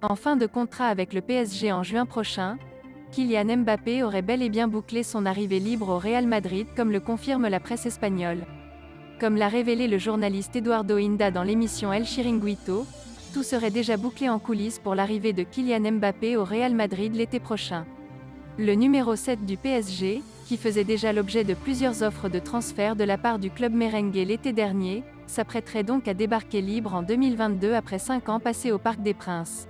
En fin de contrat avec le PSG en juin prochain, Kylian Mbappé aurait bel et bien bouclé son arrivée libre au Real Madrid comme le confirme la presse espagnole. Comme l'a révélé le journaliste Eduardo Inda dans l'émission El Chiringuito, tout serait déjà bouclé en coulisses pour l'arrivée de Kylian Mbappé au Real Madrid l'été prochain. Le numéro 7 du PSG, qui faisait déjà l'objet de plusieurs offres de transfert de la part du club merengue l'été dernier, s'apprêterait donc à débarquer libre en 2022 après 5 ans passés au Parc des Princes.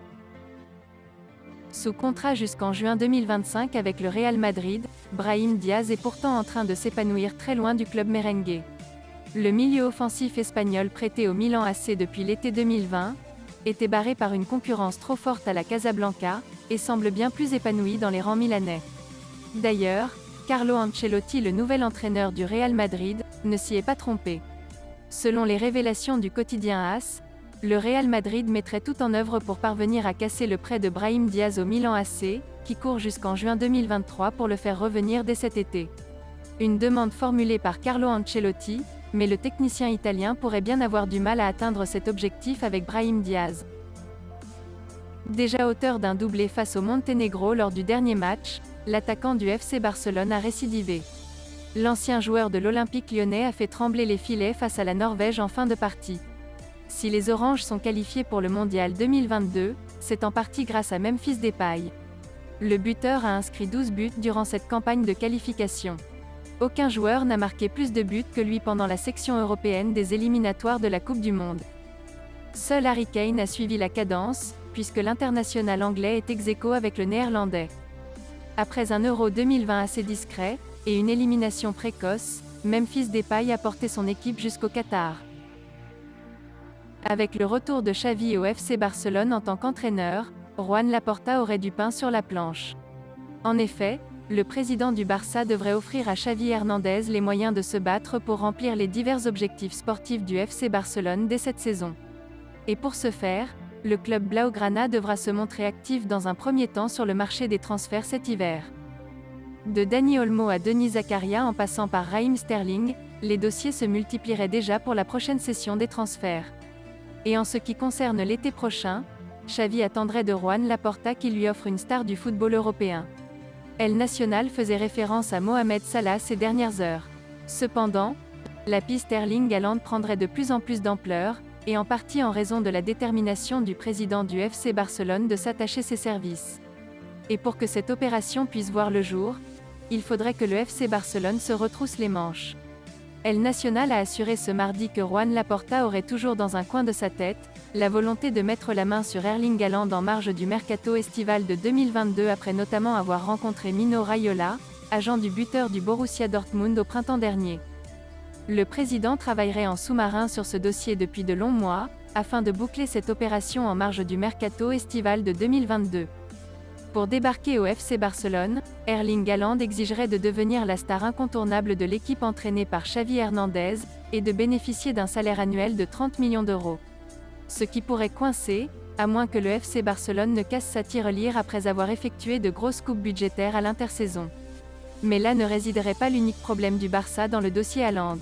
Sous contrat jusqu'en juin 2025 avec le Real Madrid, Brahim Diaz est pourtant en train de s'épanouir très loin du club merengue. Le milieu offensif espagnol prêté au Milan AC depuis l'été 2020, était barré par une concurrence trop forte à la Casablanca, et semble bien plus épanoui dans les rangs milanais. D'ailleurs, Carlo Ancelotti, le nouvel entraîneur du Real Madrid, ne s'y est pas trompé. Selon les révélations du quotidien AS, le Real Madrid mettrait tout en œuvre pour parvenir à casser le prêt de Brahim Diaz au Milan AC, qui court jusqu'en juin 2023 pour le faire revenir dès cet été. Une demande formulée par Carlo Ancelotti, mais le technicien italien pourrait bien avoir du mal à atteindre cet objectif avec Brahim Diaz. Déjà auteur d'un doublé face au Monténégro lors du dernier match, l'attaquant du FC Barcelone a récidivé. L'ancien joueur de l'Olympique lyonnais a fait trembler les filets face à la Norvège en fin de partie. Si les Oranges sont qualifiés pour le Mondial 2022, c'est en partie grâce à Memphis Depay. Le buteur a inscrit 12 buts durant cette campagne de qualification. Aucun joueur n'a marqué plus de buts que lui pendant la section européenne des éliminatoires de la Coupe du Monde. Seul Harry Kane a suivi la cadence, puisque l'international anglais est ex-aequo avec le néerlandais. Après un Euro 2020 assez discret, et une élimination précoce, Memphis Depay a porté son équipe jusqu'au Qatar. Avec le retour de Xavi au FC Barcelone en tant qu'entraîneur, Juan Laporta aurait du pain sur la planche. En effet, le président du Barça devrait offrir à Xavi Hernandez les moyens de se battre pour remplir les divers objectifs sportifs du FC Barcelone dès cette saison. Et pour ce faire, le club blaugrana devra se montrer actif dans un premier temps sur le marché des transferts cet hiver. De Dani Olmo à Denis Zakaria en passant par Raheem Sterling, les dossiers se multiplieraient déjà pour la prochaine session des transferts. Et en ce qui concerne l'été prochain, Xavi attendrait de Juan Laporta qu'il lui offre une star du football européen. El Nacional faisait référence à Mohamed Salah ces dernières heures. Cependant, la piste Erling Haaland prendrait de plus en plus d'ampleur, et en partie en raison de la détermination du président du FC Barcelone de s'attacher ses services. Et pour que cette opération puisse voir le jour, il faudrait que le FC Barcelone se retrousse les manches. El Nacional a assuré ce mardi que Juan Laporta aurait toujours dans un coin de sa tête la volonté de mettre la main sur Erling Haaland en marge du mercato estival de 2022 après notamment avoir rencontré Mino Raiola, agent du buteur du Borussia Dortmund au printemps dernier. Le président travaillerait en sous-marin sur ce dossier depuis de longs mois, afin de boucler cette opération en marge du mercato estival de 2022. Pour débarquer au FC Barcelone, Erling Haaland exigerait de devenir la star incontournable de l'équipe entraînée par Xavi Hernandez, et de bénéficier d'un salaire annuel de 30 millions d'euros. Ce qui pourrait coincer, à moins que le FC Barcelone ne casse sa tirelire après avoir effectué de grosses coupes budgétaires à l'intersaison. Mais là ne résiderait pas l'unique problème du Barça dans le dossier Haaland.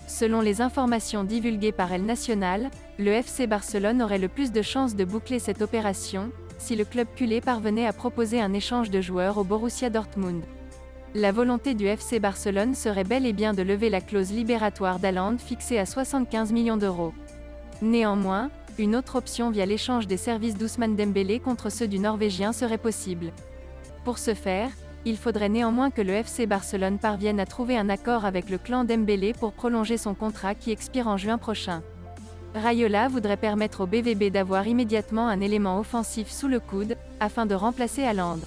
Selon les informations divulguées par El Nacional, le FC Barcelone aurait le plus de chances de boucler cette opération, si le club culé parvenait à proposer un échange de joueurs au Borussia Dortmund. La volonté du FC Barcelone serait bel et bien de lever la clause libératoire d'Haaland fixée à 75 millions d'euros. Néanmoins, une autre option via l'échange des services d'Ousmane Dembélé contre ceux du Norvégien serait possible. Pour ce faire, il faudrait néanmoins que le FC Barcelone parvienne à trouver un accord avec le clan Dembélé pour prolonger son contrat qui expire en juin prochain. Raiola voudrait permettre au BVB d'avoir immédiatement un élément offensif sous le coude, afin de remplacer Haaland.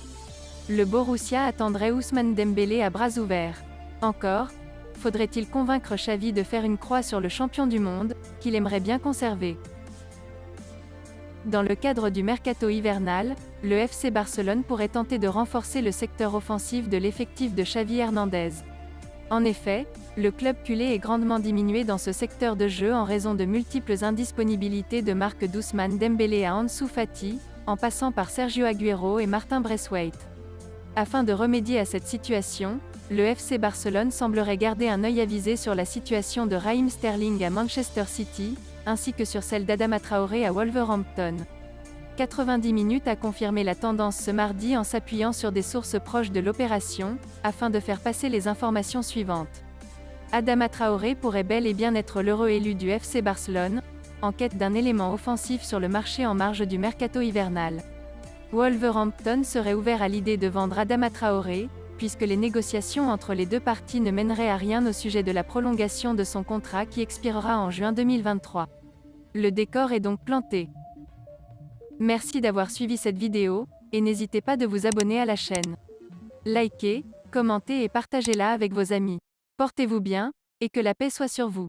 Le Borussia attendrait Ousmane Dembélé à bras ouverts. Encore, faudrait-il convaincre Xavi de faire une croix sur le champion du monde, qu'il aimerait bien conserver. Dans le cadre du mercato hivernal, le FC Barcelone pourrait tenter de renforcer le secteur offensif de l'effectif de Xavi Hernandez. En effet, le club culé est grandement diminué dans ce secteur de jeu en raison de multiples indisponibilités de marque d'Ousmane Dembélé à Ansu Fati, en passant par Sergio Agüero et Martin Braithwaite. Afin de remédier à cette situation, le FC Barcelone semblerait garder un œil avisé sur la situation de Raheem Sterling à Manchester City, ainsi que sur celle d'Adama Traoré à Wolverhampton. 90 minutes a confirmé la tendance ce mardi en s'appuyant sur des sources proches de l'opération, afin de faire passer les informations suivantes. Adama Traoré pourrait bel et bien être l'heureux élu du FC Barcelone, en quête d'un élément offensif sur le marché en marge du mercato hivernal. Wolverhampton serait ouvert à l'idée de vendre Adama Traoré, puisque les négociations entre les deux parties ne mèneraient à rien au sujet de la prolongation de son contrat qui expirera en juin 2023. Le décor est donc planté. Merci d'avoir suivi cette vidéo, et n'hésitez pas de vous abonner à la chaîne. Likez, commentez et partagez-la avec vos amis. Portez-vous bien, et que la paix soit sur vous.